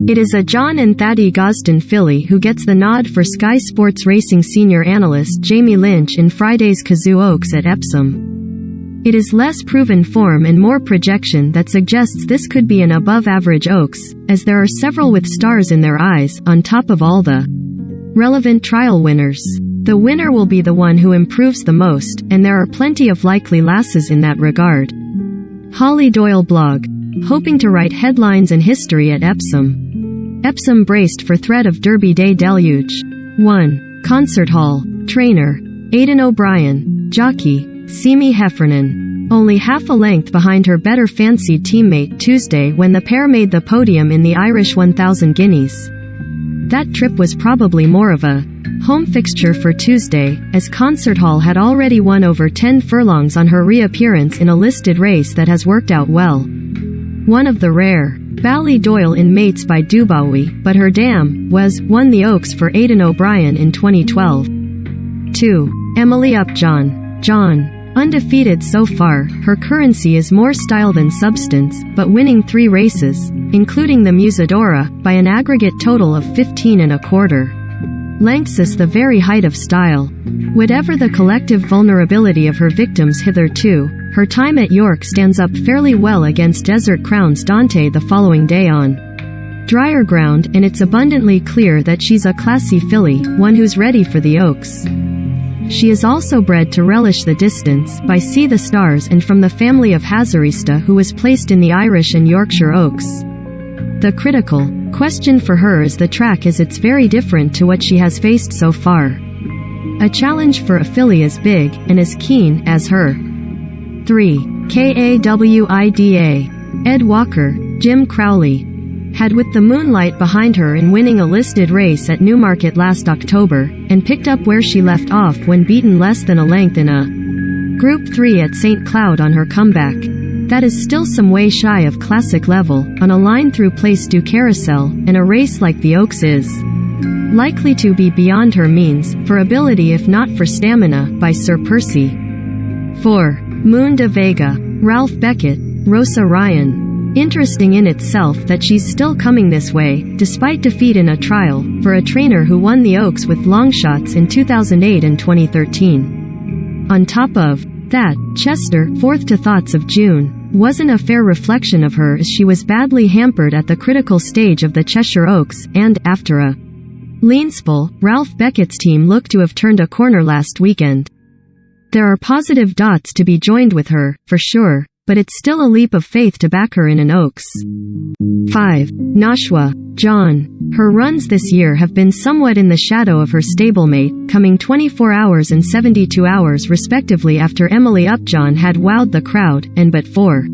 It is a John and Thaddeus Gosden filly who gets the nod for Sky Sports Racing senior analyst Jamie Lynch in Friday's Cazoo Oaks at Epsom. It is less proven form and more projection that suggests this could be an above-average Oaks, as there are several with stars in their eyes, on top of all the relevant trial winners. The winner will be the one who improves the most, and there are plenty of likely lasses in that regard. Holly Doyle blog. Hoping to write headlines and history at Epsom. Epsom braced for threat of Derby Day deluge. 1. Concert Hall. Trainer. Aidan O'Brien. Jockey. Simi Heffernan. Only half a length behind her better fancied teammate Tuesday when the pair made the podium in the Irish 1000 Guineas. That trip was probably more of a home fixture for Tuesday, as Concert Hall had already won over 10 furlongs on her reappearance in a listed race that has worked out well. One of the rare Ballydoyle in Mates by Dubowie, but her dam won the Oaks for Aidan O'Brien in 2012. 2. Emily Upjohn. John. Undefeated so far, her currency is more style than substance, but winning 3 races, including the Musadora, by an aggregate total of 15 1/4 lengths is the very height of style. Whatever the collective vulnerability of her victims hitherto, her time at York stands up fairly well against Desert Crown's Dante the following day on drier ground, and it's abundantly clear that she's a classy filly, one who's ready for the Oaks. She is also bred to relish the distance, by See the Stars and from the family of Hazarista, who was placed in the Irish and Yorkshire Oaks. The critical question for her is the track, as it's very different to what she has faced so far. A challenge for a filly as big, and as keen, as her. 3. Kawida. Ed Walker. Jim Crowley. Had with the moonlight behind her in winning a listed race at Newmarket last October, and picked up where she left off when beaten less than a length in a Group 3 at St. Cloud on her comeback. That is still some way shy of classic level, on a line through Place du Carousel, and a race like the Oaks is likely to be beyond her means, for ability if not for stamina, by Sir Percy. 4. Moon de Vega. Ralph Beckett. Rosa Ryan. Interesting in itself that she's still coming this way, despite defeat in a trial, for a trainer who won the Oaks with long shots in 2008 and 2013. On top of that, Chester, 4th to Thoughts of June, wasn't a fair reflection of her, as she was badly hampered at the critical stage of the Cheshire Oaks, and, after a lean spell, Ralph Beckett's team looked to have turned a corner last weekend. There are positive dots to be joined with her, for sure, but it's still a leap of faith to back her in an Oaks. 5. Nashwa. John. Her runs this year have been somewhat in the shadow of her stablemate, coming 24 hours and 72 hours respectively after Emily Upjohn had wowed the crowd, and but for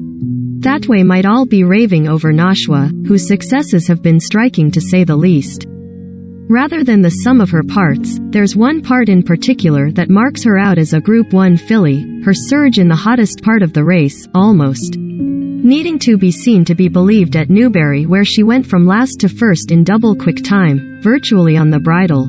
that way might all be raving over Nashwa, whose successes have been striking to say the least. Rather than the sum of her parts, there's one part in particular that marks her out as a Group 1 filly, her surge in the hottest part of the race, almost needing to be seen to be believed at Newbury, where she went from last to first in double quick time, virtually on the bridle.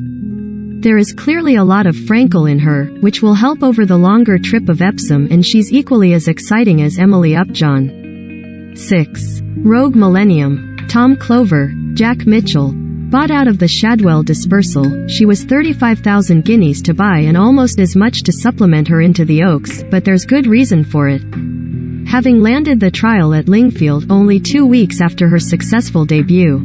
There is clearly a lot of Frankel in her, which will help over the longer trip of Epsom, and she's equally as exciting as Emily Upjohn. 6. Rogue Millennium. Tom Clover. Jack Mitchell. Bought out of the Shadwell dispersal, she was 35,000 guineas to buy and almost as much to supplement her into the Oaks, but there's good reason for it. Having landed the trial at Lingfield only 2 weeks after her successful debut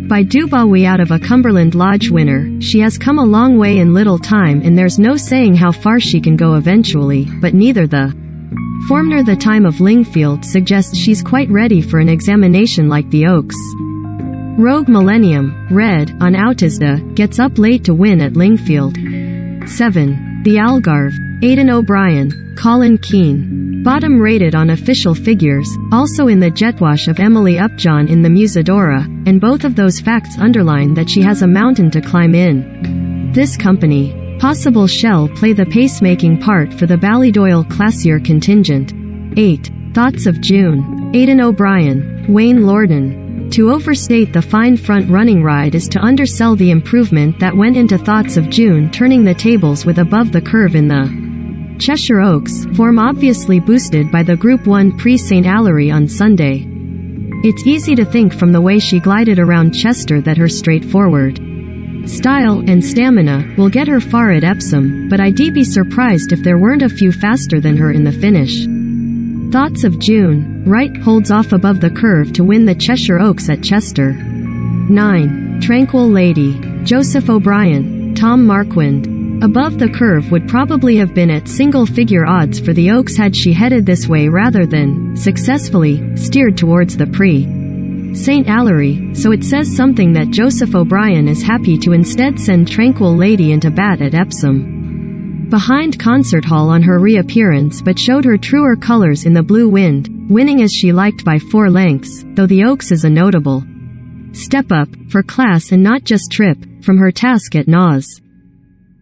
by Dubowie out of a Cumberland Lodge winner, she has come a long way in little time, and there's no saying how far she can go eventually, but neither the form nor the time of Lingfield suggests she's quite ready for an examination like the Oaks. Rogue Millennium, red, on Autisda, gets up late to win at Lingfield. 7. The Algarve. Aidan O'Brien. Colin Keane. Bottom rated on official figures, also in the jetwash of Emily Upjohn in the Musadora, and both of those facts underline that she has a mountain to climb in this company. Possible shell play the pacemaking part for the Ballydoyle classier contingent. 8. Thoughts of June. Aidan O'Brien. Wayne Lorden. To overstate the fine front-running ride is to undersell the improvement that went into Thoughts of June, turning the tables with above the curve in the Cheshire Oaks, form obviously boosted by the Group 1 Prix St. Hilary on Sunday. It's easy to think from the way she glided around Chester that her straightforward style and stamina will get her far at Epsom, but I'd be surprised if there weren't a few faster than her in the finish. Thoughts of June. Wright holds off above the curve to win the Cheshire Oaks at Chester. 9. Tranquil Lady. Joseph O'Brien. Tom Marquand. Above the curve would probably have been at single-figure odds for the Oaks had she headed this way rather than, successfully, steered towards the Prix St. Ellery, so it says something that Joseph O'Brien is happy to instead send Tranquil Lady into bat at Epsom. Behind Concert Hall on her reappearance but showed her truer colors in the Blue Wind, winning as she liked by 4 lengths, though the Oaks is a notable step up, for class and not just trip, from her task at Nas.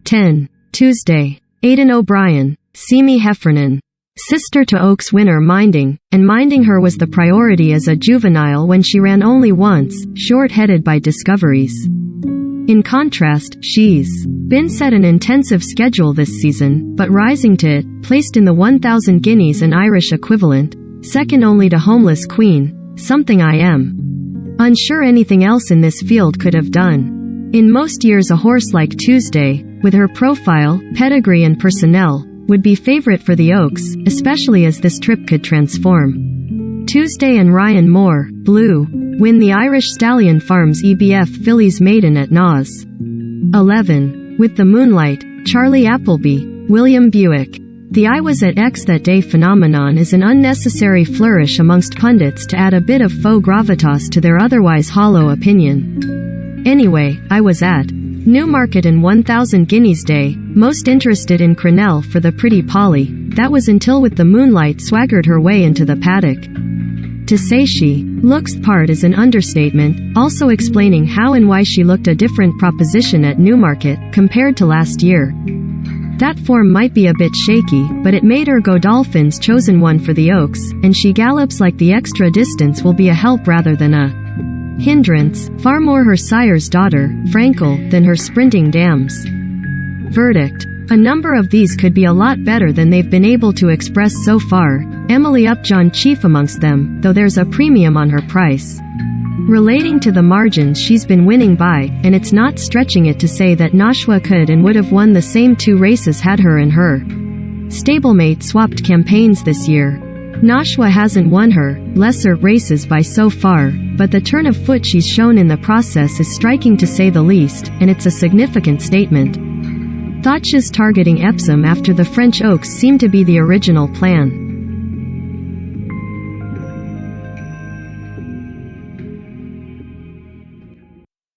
10. Tuesday. Aidan O'Brien. Simi Heffernan. Sister to Oaks winner Minding, and minding her was the priority as a juvenile when she ran only once, short-headed by discoveries. In contrast, she's been set an intensive schedule this season, but rising to it, placed in the 1,000 guineas and Irish equivalent, second only to Homeless Queen, something I am unsure anything else in this field could have done. In most years a horse like Tuesday, with her profile, pedigree and personnel, would be favorite for the Oaks, especially as this trip could transform. Tuesday and Ryan Moore, Blue, win the Irish Stallion Farms EBF Fillies Maiden at Nas. 11. With the Moonlight, Charlie Appleby, William Buick. The I was at X that day phenomenon is an unnecessary flourish amongst pundits to add a bit of faux gravitas to their otherwise hollow opinion. Anyway, I was at Newmarket and 1,000 Guineas Day, most interested in Crenelle for the pretty Polly. That was until with the Moonlight swaggered her way into the paddock. To say she looks the part is an understatement, also explaining how and why she looked a different proposition at Newmarket, compared to last year. That form might be a bit shaky, but it made her Godolphin's chosen one for the Oaks, and she gallops like the extra distance will be a help rather than a hindrance, far more her sire's daughter, Frankel, than her sprinting dams. Verdict. A number of these could be a lot better than they've been able to express so far, Emily Upjohn chief amongst them, though there's a premium on her price. Relating to the margins she's been winning by, and it's not stretching it to say that Nashwa could and would have won the same 2 races had her and her stablemate swapped campaigns this year. Nashwa hasn't won her lesser races by so far, but the turn of foot she's shown in the process is striking to say the least, and it's a significant statement. Thought she's targeting Epsom after the French Oaks seemed to be the original plan.